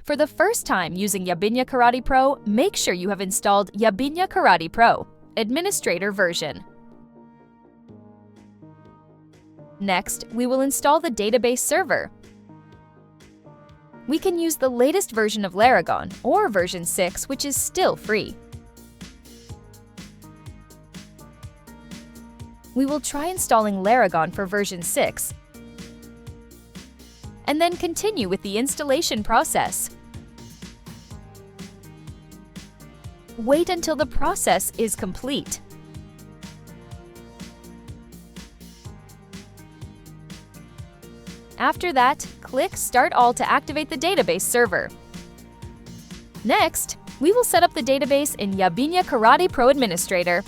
For the first time using Yabinya Karate Pro, make sure you have installed Yabinya Karate Pro, Administrator version. Next, we will install the database server. We can use the latest version of Laragon or version 6, which is still free. We will try installing Laragon for version 6, and then continue with the installation process. Wait until the process is complete. After that, click Start All to activate the database server. Next, we will set up the database in Yabinya Karate Pro Administrator.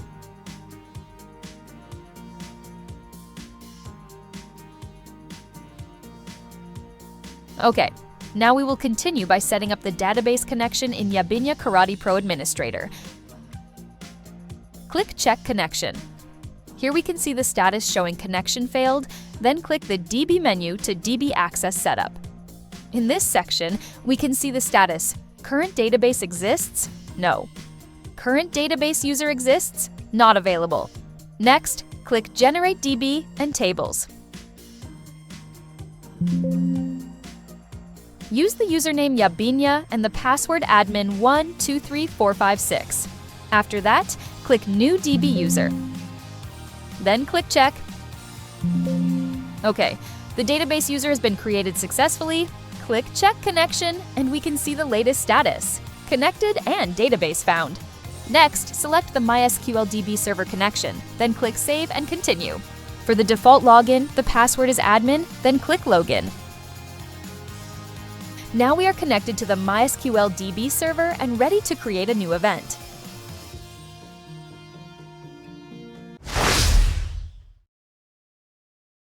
Okay, now we will continue by setting up the database connection in Yabinya Karate Pro Administrator. Click Check Connection. Here we can see the status showing connection failed, then click the DB menu to DB Access Setup. In this section, we can see the status: Current database exists? No. Current database user exists? Not available. Next, click Generate DB and Tables. Use the username Yabinya and the password admin123456. After that, click New DB User. Then click Check. Okay, the database user has been created successfully. Click Check Connection and we can see the latest status: Connected and Database Found. Next, select the MySQL DB server connection, then click Save and Continue. For the default login, the password is admin, then click Login. Now we are connected to the MySQL DB server and ready to create a new event.